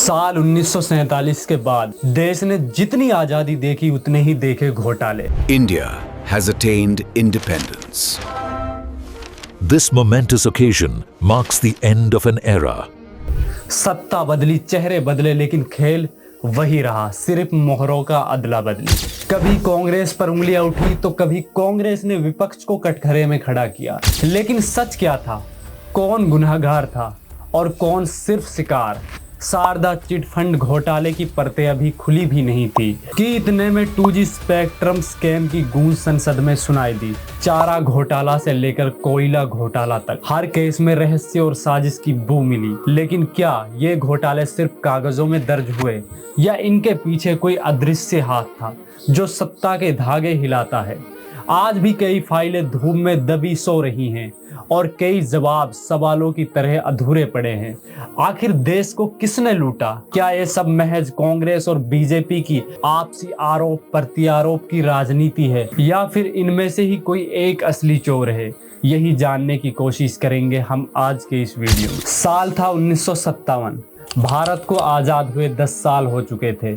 साल 1947 के बाद देश ने जितनी आजादी देखी उतने ही देखे घोटाले। India has attained independence. This momentous occasion marks the end of an era. सत्ता बदली, चेहरे बदले, लेकिन खेल वही रहा, सिर्फ मोहरों का अदला बदली। कभी कांग्रेस पर उंगलियां उठी तो कभी कांग्रेस ने विपक्ष को कटघरे में खड़ा किया। लेकिन सच क्या था? कौन गुनहगार था और कौन सिर्फ शिकार? शारदा चिट फंड घोटाले की परतें अभी खुली भी नहीं थी कि इतने में 2G स्पेक्ट्रम स्कैम की गूंज संसद में सुनाई दी। चारा घोटाला से लेकर कोयला घोटाला तक हर केस में रहस्य और साजिश की बू मिली। लेकिन क्या ये घोटाले सिर्फ कागजों में दर्ज हुए या इनके पीछे कोई अदृश्य हाथ था जो सत्ता के धागे हिलाता है? आज भी कई फाइलें धूप में दबी सो रही हैं और कई जवाब सवालों की तरह अधूरे पड़े हैं। आखिर देश को किसने लूटा? क्या ये सब महज कांग्रेस और बीजेपी की आपसी आरोप प्रत्यारोप की राजनीति है या फिर इनमें से ही कोई एक असली चोर है? यही जानने की कोशिश करेंगे हम आज के इस वीडियो में। साल था 1957। भारत को आजाद हुए 10 साल हो चुके थे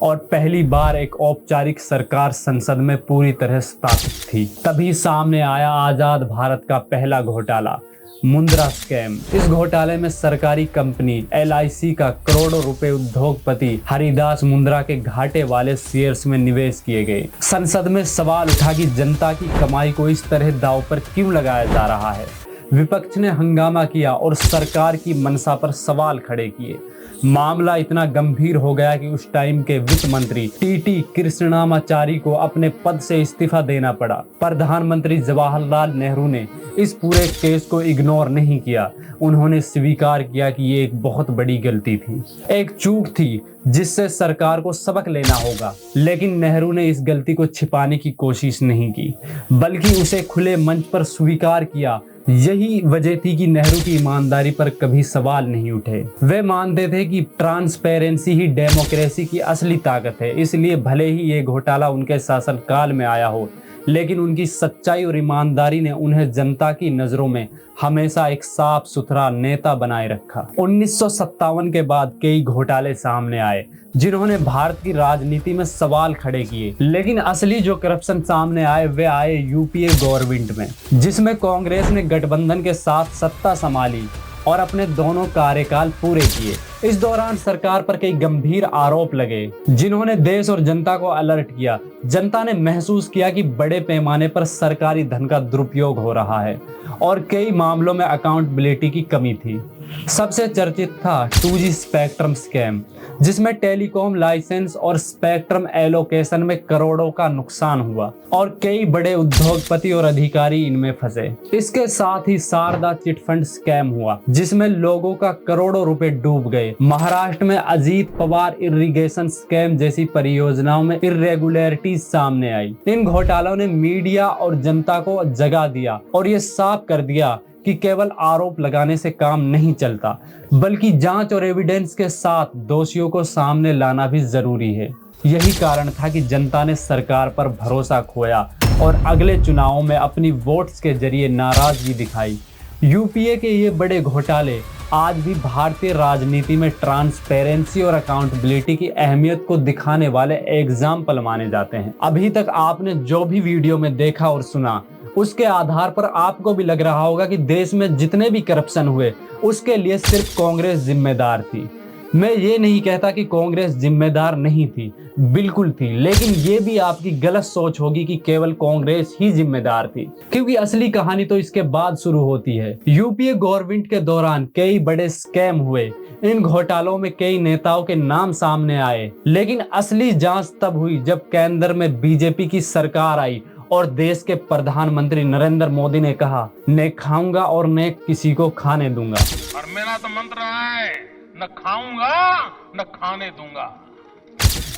और पहली बार एक औपचारिक सरकार संसद में पूरी तरह स्थापित थी। तभी सामने आया आजाद भारत का पहला घोटाला, मुंद्रा स्कैम। इस घोटाले में सरकारी कंपनी LIC का करोड़ों रुपए उद्योगपति हरिदास मुंद्रा के घाटे वाले शेयर्स में निवेश किए गए। संसद में सवाल उठा कि जनता की कमाई को इस तरह दांव पर क्यों लगाया जा रहा है। विपक्ष ने हंगामा किया और सरकार की मंशा पर सवाल खड़े किए। मामला इतना गंभीर हो गया कि उस टाइम के वित्त मंत्री TT कृष्णमाचारी को अपने पद से इस्तीफा देना पड़ा। प्रधानमंत्री जवाहरलाल नेहरू ने इस पूरे केस को इग्नोर नहीं किया। उन्होंने स्वीकार किया कि ये एक बहुत बड़ी गलती थी, एक चूक थी जिससे सरकार को सबक लेना होगा। लेकिन नेहरू ने इस गलती को छिपाने की कोशिश नहीं की, बल्कि उसे खुले मंच पर स्वीकार किया। यही वजह थी कि नेहरू की ईमानदारी पर कभी सवाल नहीं उठे। वे मानते थे कि ट्रांसपेरेंसी ही डेमोक्रेसी की असली ताकत है। इसलिए भले ही ये घोटाला उनके शासनकाल में आया हो, लेकिन उनकी सच्चाई और ईमानदारी ने उन्हें जनता की नजरों में हमेशा एक साफ सुथरा नेता बनाए रखा। 1957 के बाद कई घोटाले सामने आए जिन्होंने भारत की राजनीति में सवाल खड़े किए। लेकिन असली जो करप्शन सामने आए वे आए UPA गवर्नमेंट में, जिसमें कांग्रेस ने गठबंधन के साथ सत्ता संभाली और अपने दोनों कार्यकाल पूरे किए। इस दौरान सरकार पर कई गंभीर आरोप लगे जिन्होंने देश और जनता को अलर्ट किया। जनता ने महसूस किया कि बड़े पैमाने पर सरकारी धन का दुरुपयोग हो रहा है और कई मामलों में अकाउंटेबिलिटी की कमी थी। सबसे चर्चित था 2G स्पेक्ट्रम स्कैम, जिसमें टेलीकॉम लाइसेंस और स्पेक्ट्रम एलोकेशन में करोड़ों का नुकसान हुआ और कई बड़े उद्योगपति और अधिकारी इनमें फंसे। इसके साथ ही शारदा चिट फंड स्कैम हुआ, जिसमें लोगों का करोड़ों रुपए डूब गए। महाराष्ट्र में अजीत पवार इरिगेशन स्कैम जैसी परियोजनाओं में इरेगुलरिटीज सामने आई। इन घोटालों ने मीडिया और जनता को जगा दिया और ये साफ कर दिया कि केवल आरोप लगाने से काम नहीं चलता, बल्कि जांच और एविडेंस के साथ दोषियों को सामने लाना भी जरूरी है। यही कारण था कि जनता ने सरकार पर भरोसा खोया और अगले चुनावों में अपनी वोट्स के जरिए नाराजगी दिखाई। UPA के ये बड़े घोटाले आज भी भारतीय राजनीति में ट्रांसपेरेंसी और अकाउंटेबिलिटी की अहमियत को दिखाने वाले एग्जाम्पल माने जाते हैं। अभी तक आपने जो भी वीडियो में देखा और सुना, उसके आधार पर आपको भी लग रहा होगा कि देश में जितने भी करप्शन हुए उसके लिए सिर्फ कांग्रेस जिम्मेदार थी। मैं ये नहीं कहता कि कांग्रेस जिम्मेदार नहीं थी, बिल्कुल थी, लेकिन ये भी आपकी गलत सोच होगी कि केवल कांग्रेस ही जिम्मेदार थी, क्योंकि असली कहानी तो इसके बाद शुरू होती है। UPA गवर्नमेंट के दौरान कई बड़े स्कैम हुए। इन घोटालों में कई नेताओं के नाम सामने आए, लेकिन असली जांच तब हुई जब केंद्र में BJP की सरकार आई और देश के प्रधानमंत्री नरेंद्र मोदी ने कहा, न खाऊंगा और न किसी को खाने दूंगा। और मेरा तो मंत्र है, न खाऊंगा न खाने दूंगा।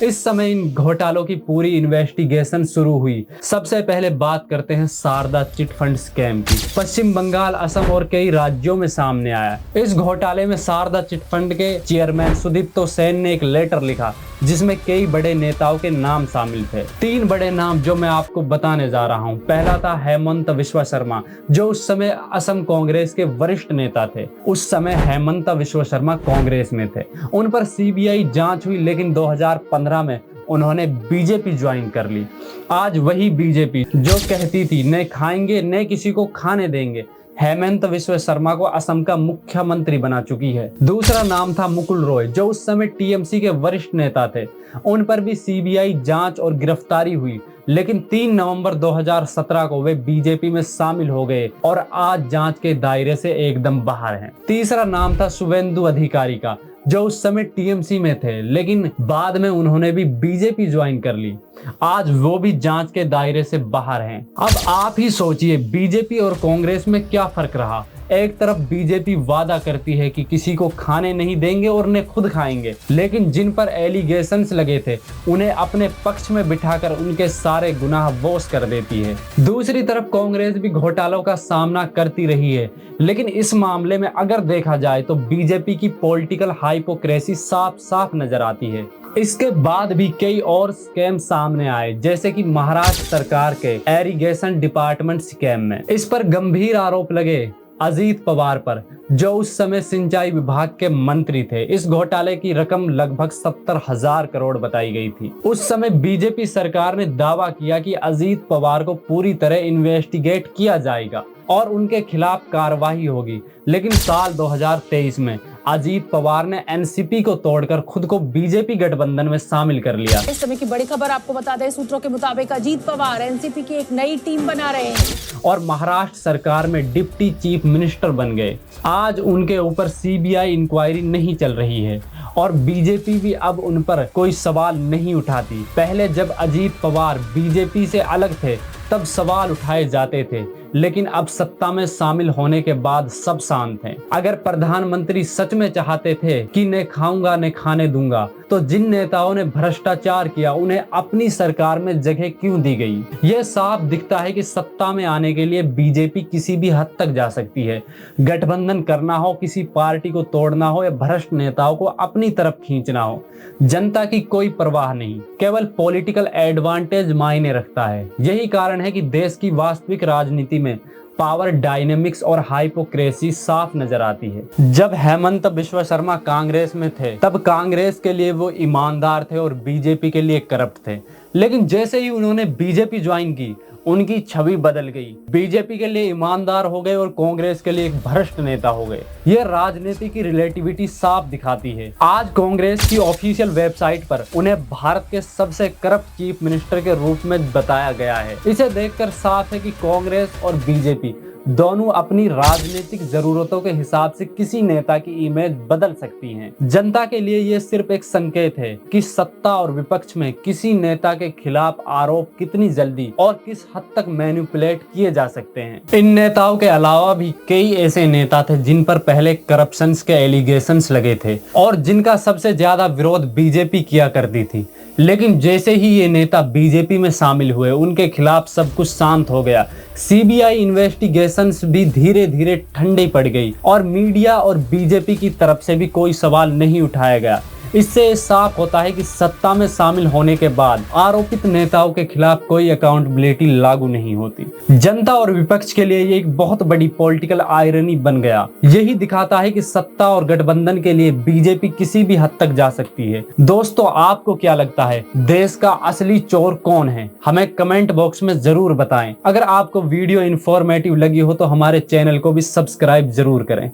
इस समय इन घोटालों की पूरी इन्वेस्टिगेशन शुरू हुई। सबसे पहले बात करते हैं शारदा चिट फंड स्कैम की। पश्चिम बंगाल, असम और कई राज्यों में सामने आया। इस घोटाले में शारदा चिट फंड के चेयरमैन सुदीप्तो सेन ने एक लेटर लिखा जिसमें कई बड़े नेताओं के नाम शामिल थे। 3 बड़े नाम जो मैं आपको बताने जा रहा हूं। पहला था हेमंत विश्व शर्मा, जो उस समय असम कांग्रेस के वरिष्ठ नेता थे। उस समय हेमंत विश्व शर्मा कांग्रेस में थे। उन पर सीबीआई जांच हुई, लेकिन 2015 में उन्होंने बीजेपी ज्वाइन कर ली। आज वही बीजेपी जो कहती थी न खाएंगे न किसी को खाने देंगे, हेमंत विश्व शर्मा को असम का मुख्यमंत्री बना चुकी है। दूसरा नाम था मुकुल रॉय, जो उस समय टीएमसी के वरिष्ठ नेता थे। उन पर भी सीबीआई जांच और गिरफ्तारी हुई, लेकिन 3 नवंबर 2017 को वे बीजेपी में शामिल हो गए और आज जांच के दायरे से एकदम बाहर हैं। तीसरा नाम था शुभेंदु अधिकारी का, जो उस समय टीएमसी में थे, लेकिन बाद में उन्होंने भी बीजेपी ज्वाइन कर ली। आज वो भी जांच के दायरे से बाहर हैं। अब आप ही सोचिए, बीजेपी और कांग्रेस में क्या फर्क रहा। एक तरफ बीजेपी वादा करती है कि किसी को खाने नहीं देंगे और न खुद खाएंगे, लेकिन जिन पर एलिगेशंस लगे थे उन्हें अपने पक्ष में बिठाकर उनके सारे गुनाह वॉश कर देती है। दूसरी तरफ कांग्रेस भी घोटालों का सामना करती रही है, लेकिन इस मामले में अगर देखा जाए तो बीजेपी की पॉलिटिकल हाइपोक्रेसी साफ साफ नजर आती है। इसके बाद भी कई और स्कैम सामने आए, जैसे कि महाराष्ट्र सरकार के इरिगेशन डिपार्टमेंट स्कैम में। इस पर गंभीर आरोप लगे अजीत पवार पर, जो उस समय सिंचाई विभाग के मंत्री थे। इस घोटाले की रकम लगभग 70,000 करोड़ बताई गई थी। उस समय बीजेपी सरकार ने दावा किया कि अजीत पवार को पूरी तरह इन्वेस्टिगेट किया जाएगा और उनके खिलाफ कार्रवाई होगी, लेकिन साल 2023 में अजीत पवार ने एनसीपी को तोड़कर खुद को बीजेपी गठबंधन में शामिल कर लिया। इस समय की बड़ी खबर आपको बता दें, सूत्रों के मुताबिक अजीत पवार एनसीपी की एक नई टीम बना रहे हैं और महाराष्ट्र सरकार में डिप्टी चीफ मिनिस्टर बन गए। आज उनके ऊपर सीबीआई इंक्वायरी नहीं चल रही है और बीजेपी भी अब उन पर कोई सवाल नहीं उठाती। पहले जब अजीत पवार बीजेपी से अलग थे तब सवाल उठाए जाते थे, लेकिन अब सत्ता में शामिल होने के बाद सब शांत हैं। अगर प्रधानमंत्री सच में चाहते थे कि न खाऊंगा न खाने दूंगा, तो जिन नेताओं ने भ्रष्टाचार किया उन्हें अपनी सरकार में जगह क्यों दी गई। यह साफ दिखता है कि सत्ता में आने के लिए बीजेपी किसी भी हद तक जा सकती है। गठबंधन करना हो, किसी पार्टी को तोड़ना हो या भ्रष्ट नेताओं को अपनी तरफ खींचना हो, जनता की कोई परवाह नहीं, केवल पॉलिटिकल एडवांटेज मायने रखता है। यही कारण है कि देश की वास्तविक राजनीति में पावर डायनेमिक्स और हाइपोक्रेसी साफ नजर आती है। जब हेमंत विश्व शर्मा कांग्रेस में थे तब कांग्रेस के लिए वो ईमानदार थे और बीजेपी के लिए करप्ट थे, लेकिन जैसे ही उन्होंने बीजेपी ज्वाइन की उनकी छवि बदल गई। बीजेपी के लिए ईमानदार हो गए और कांग्रेस के लिए एक भ्रष्ट नेता हो गए। यह राजनीति की रिलेटिविटी साफ दिखाती है। आज कांग्रेस की ऑफिशियल वेबसाइट पर उन्हें भारत के सबसे करप्ट चीफ मिनिस्टर के रूप में बताया गया है। इसे देखकर साफ है कि कांग्रेस और बीजेपी दोनों अपनी राजनीतिक जरूरतों के हिसाब से किसी नेता की इमेज बदल सकती हैं। जनता के लिए ये सिर्फ एक संकेत है कि सत्ता और विपक्ष में किसी नेता के खिलाफ आरोप कितनी जल्दी और किस हद तक मैनिपुलेट किए जा सकते हैं। इन नेताओं के अलावा भी कई ऐसे नेता थे जिन पर पहले करप्शन के एलिगेशंस लगे थे और जिनका सबसे ज्यादा विरोध बीजेपी किया करती थी, लेकिन जैसे ही ये नेता बीजेपी में शामिल हुए उनके खिलाफ सब कुछ शांत हो गया। सीबीआई इन्वेस्टिगेशंस भी धीरे धीरे ठंडी पड़ गई और मीडिया और बीजेपी की तरफ से भी कोई सवाल नहीं उठाया गया। इससे साफ होता है कि सत्ता में शामिल होने के बाद आरोपित नेताओं के खिलाफ कोई अकाउंटेबिलिटी लागू नहीं होती। जनता और विपक्ष के लिए ये एक बहुत बड़ी पॉलिटिकल आयरनी बन गया। यही दिखाता है कि सत्ता और गठबंधन के लिए बीजेपी किसी भी हद तक जा सकती है। दोस्तों, आपको क्या लगता है, देश का असली चोर कौन है? हमें कमेंट बॉक्स में जरूर बताएं। अगर आपको वीडियो इंफॉर्मेटिव लगी हो तो हमारे चैनल को भी सब्सक्राइब जरूर करें।